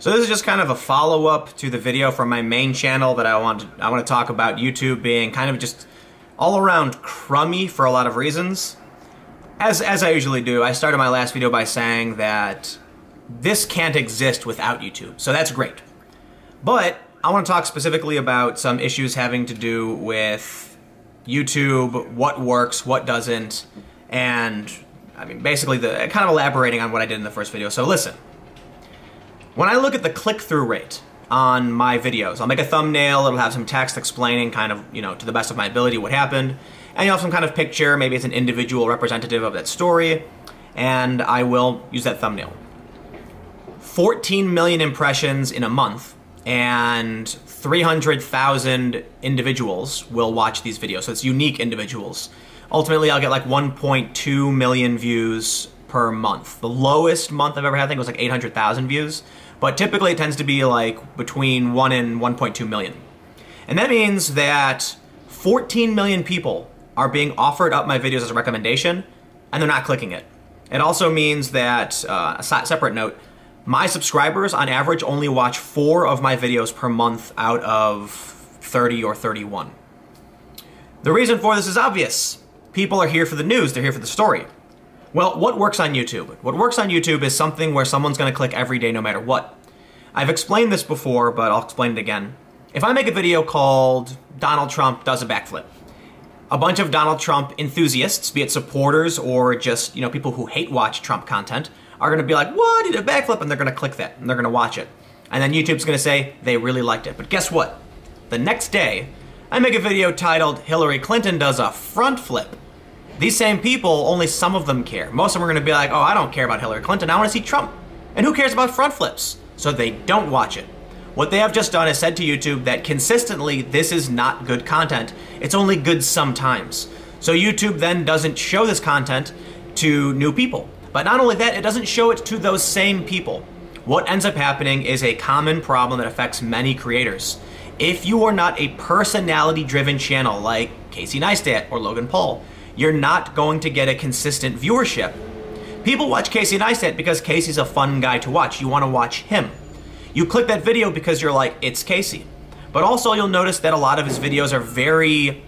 So this is just kind of a follow-up to the video from my main channel that I want to talk about YouTube being kind of just all around crummy for a lot of reasons. As I usually do, I started my last video by saying that this can't exist without YouTube, so that's great. But I want to talk specifically about some issues having to do with YouTube, what works, what doesn't, and I mean basically kind of elaborating on what I did in the first video. So listen. When I look at the click-through rate on my videos, I'll make a thumbnail, it'll have some text explaining kind of, to the best of my ability what happened, and you'll have some kind of picture, maybe it's an individual representative of that story, and I will use that thumbnail. 14 million impressions in a month, and 300,000 individuals will watch these videos, so it's unique individuals. Ultimately, I'll get like 1.2 million views per month. The lowest month I've ever had, I think, was like 800,000 views. But typically it tends to be like between 1 and 1.2 million. And that means that 14 million people are being offered up my videos as a recommendation, and they're not clicking it. It also means that, a separate note, my subscribers on average only watch 4 of my videos per month out of 30 or 31. The reason for this is obvious. People are here for the news, they're here for the story. Well, what works on YouTube? What works on YouTube is something where someone's going to click every day no matter what. I've explained this before, but I'll explain it again. If I make a video called Donald Trump does a backflip, a bunch of Donald Trump enthusiasts, be it supporters or just, people who hate watch Trump content, are going to be like, what, he did a backflip, and they're going to click that, and they're going to watch it. And then YouTube's going to say they really liked it. But guess what? The next day, I make a video titled Hillary Clinton does a front flip. These same people, only some of them care. Most of them are going to be like, oh, I don't care about Hillary Clinton, I want to see Trump. And who cares about front flips? So they don't watch it. What they have just done is said to YouTube that consistently, this is not good content. It's only good sometimes. So YouTube then doesn't show this content to new people. But not only that, it doesn't show it to those same people. What ends up happening is a common problem that affects many creators. If you are not a personality-driven channel like Casey Neistat or Logan Paul, you're not going to get a consistent viewership. People watch Casey Neistat because Casey's a fun guy to watch. You want to watch him. You click that video because you're like, it's Casey. But also you'll notice that a lot of his videos are very,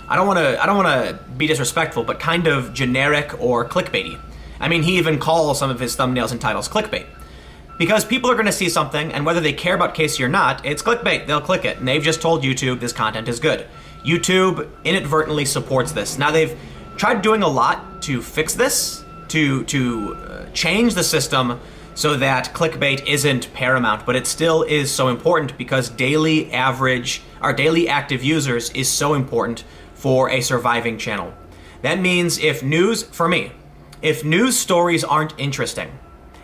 I don't want to be disrespectful, but kind of generic or clickbaity. I mean, he even calls some of his thumbnails and titles clickbait. Because people are going to see something, and whether they care about Casey or not, it's clickbait. They'll click it, and they've just told YouTube this content is good. YouTube inadvertently supports this. Now they've tried doing a lot to fix this, to change the system so that clickbait isn't paramount, but it still is so important because daily active users is so important for a surviving channel. That means if news stories aren't interesting,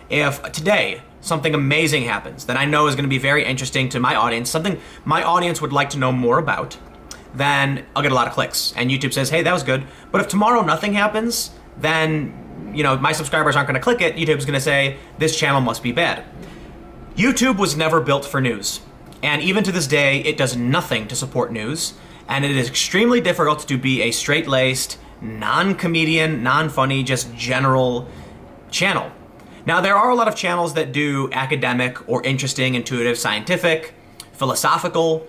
if today something amazing happens that I know is going to be very interesting to my audience, something my audience would like to know more about, then I'll get a lot of clicks. And YouTube says, hey, that was good. But if tomorrow nothing happens, then, my subscribers aren't going to click it. YouTube's going to say, this channel must be bad. YouTube was never built for news. And even to this day, it does nothing to support news. And it is extremely difficult to be a straight-laced, non-comedian, non-funny, just general channel. Now, there are a lot of channels that do academic or interesting, intuitive, scientific, philosophical,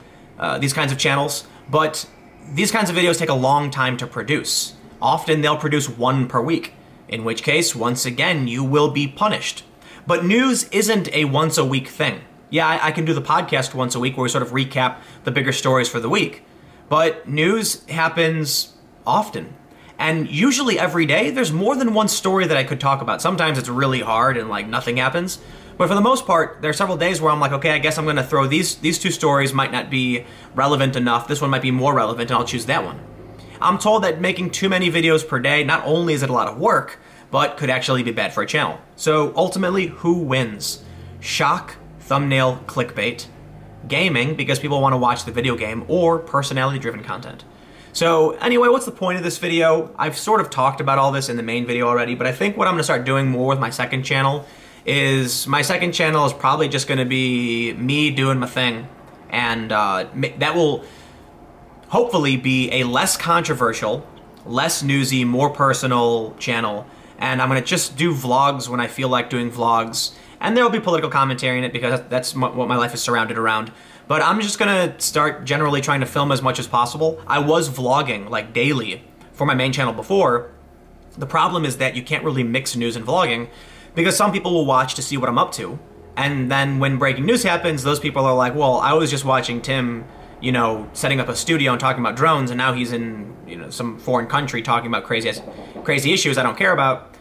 these kinds of channels. But these kinds of videos take a long time to produce. Often they'll produce 1 per week, in which case, once again, you will be punished. But news isn't a once-a-week thing. Yeah, I can do the podcast once a week where we sort of recap the bigger stories for the week. But news happens often. And usually every day, there's more than one story that I could talk about. Sometimes it's really hard and like nothing happens. But for the most part, there are several days where I'm like, okay, I guess I'm going to throw these 2 stories might not be relevant enough. This one might be more relevant, and I'll choose that one. I'm told that making too many videos per day, not only is it a lot of work, but could actually be bad for a channel. So ultimately, who wins? Shock, thumbnail, clickbait, gaming, because people want to watch the video game, or personality-driven content. So anyway, what's the point of this video? I've sort of talked about all this in the main video already, but I think what I'm going to start doing more with my second channel is probably just going to be me doing my thing, and that will hopefully be a less controversial, less newsy, more personal channel, and I'm going to just do vlogs when I feel like doing vlogs, And there'll be political commentary in it because that's what my life is surrounded around. But I'm just gonna start generally trying to film as much as possible. I was vlogging like daily for my main channel before. The problem is that you can't really mix news and vlogging because some people will watch to see what I'm up to. And then when breaking news happens, those people are like, well, I was just watching Tim, you know, setting up a studio and talking about drones, and now he's in, you know, some foreign country talking about crazy issues I don't care about.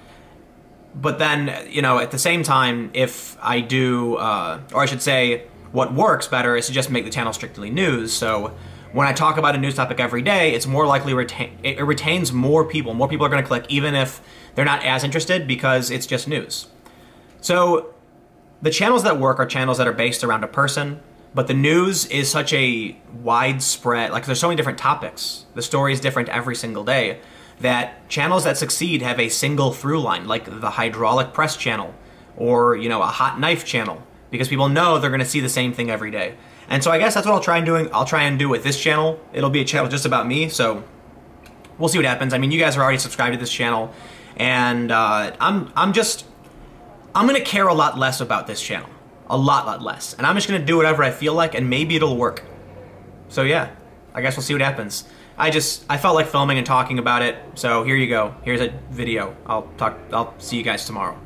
But then, you know, at the same time, if I do, or I should say, what works better is to just make the channel strictly news. So when I talk about a news topic every day, it's more likely it retains more people. More people are going to click, even if they're not as interested, because it's just news. So the channels that work are channels that are based around a person, but the news is such a widespread, like there's so many different topics. The story is different every single day, that channels that succeed have a single through line, like the hydraulic press channel, or, you know, a hot knife channel, because people know they're going to see the same thing every day. And so I guess that's what I'll try and do with this channel. It'll be a channel just about me, so we'll see what happens. I mean, you guys are already subscribed to this channel, and I'm gonna care a lot less about this channel. A lot less. And I'm just gonna do whatever I feel like, and maybe it'll work. So yeah, I guess we'll see what happens. I felt like filming and talking about it, so here you go. Here's a video. I'll see you guys tomorrow.